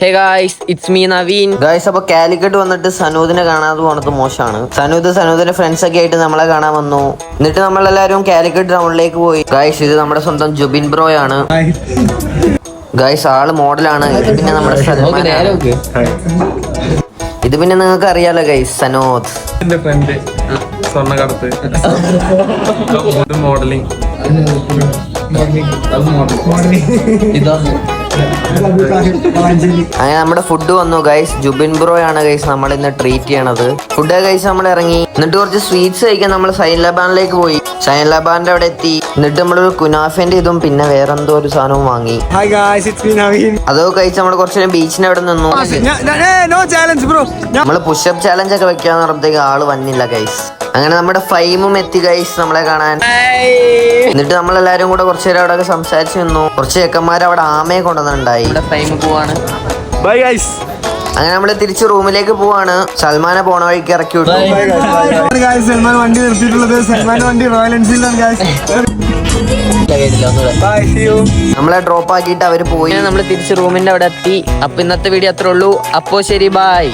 Hey guys, it's me Naveen. Guys, അപ്പൊ കാലിക്കറ്റ് വന്നിട്ട് സനൂദിനെ കാണാതെ പോണത് മോശമാണ്. സനൂദിന്റെ ഫ്രണ്ട്സ് ഒക്കെ ആയിട്ട് നമ്മളെ കാണാൻ വന്നു. എന്നിട്ട് നമ്മളെല്ലാരും കാലിക്കറ്റ് ടൗണിലേക്ക് പോയി. ഗായ്സ്, ഇത് നമ്മുടെ സ്വന്തം ജുബിൻ ബ്രോയാണ്. ഗായ്സ്, ആള് മോഡലാണ്. ഇത് പിന്നെ നമ്മുടെ ഇത് പിന്നെ നിങ്ങൾക്ക് അറിയാലോ ഗൈസ്, സനോദ് ഫ്രണ്ട് സ്വർണ്ണക്കടത്ത് മോഡലിംഗ്. അങ്ങനെ നമ്മുടെ ഫുഡ് വന്നു ഗൈസ്. ജുബിൻ ബ്രോ ആണ് ഗൈസ് നമ്മൾ ഇന്ന് ട്രീറ്റ് ചെയ്യണത്. ഫുഡ് ഗൈസ് നമ്മൾ ഇറങ്ങി. എന്നിട്ട് കുറച്ച് സ്വീറ്റ്സ് കഴിക്കാൻ നമ്മൾ സൈൻ ലബാനിലേക്ക് പോയി. സൈൻ ലബാന്റെ അവിടെ എത്തി. എന്നിട്ട് നമ്മളൊരു കുനാഫിന്റെ ഇതും പിന്നെ വേറെന്തോ ഒരു സാധനവും വാങ്ങി. അതോ കഴിച്ച് നമ്മൾ കുറച്ചു ബീച്ചിന്റെ അവിടെ നിന്നു. നമ്മള് പുഷപ്പ് ചാലഞ്ച് ഒക്കെ വെക്കാന്ന് പറഞ്ഞപ്പോഴത്തേക്ക് ആള് വന്നില്ല ഗൈസ്. അങ്ങനെ നമ്മുടെ ഫൈമും എത്തി ഗൈസ് നമ്മളെ കാണാൻ. എന്നിട്ട് നമ്മളെല്ലാരും കൂടെ കുറച്ചു നേരം അവിടെ സംസാരിച്ചു നിന്നു. കുറച്ച് ചെക്കന്മാർ അവിടെ ആമയെ കൊണ്ടുവന്നിട്ടുണ്ടായി. ഫൈം പോവാണ്. Bye guys. അങ്ങനെ നമ്മള് തിരിച്ച് റൂമിലേക്ക് പോവാണ്. സൽമാനെ പോണ വഴിക്ക് ഇറക്കി വിട്ടു. സൽമാൻ വണ്ടി നിർത്തിയിട്ടുള്ളത് സൽമാന്റെ വണ്ടി റോയൽ എൻഫീൽഡാണ് ഗൈസ്. നമ്മളെ ഡ്രോപ്പ് ആക്കിയിട്ട് അവര് പോയി. നമ്മൾ തിരിച്ച് റൂമിന്റെ അവിടെ എത്തി. അപ്പൊ ഇന്നത്തെ വീഡിയോ അത്രേ ഉള്ളൂ. അപ്പോ ശരി, ബൈ.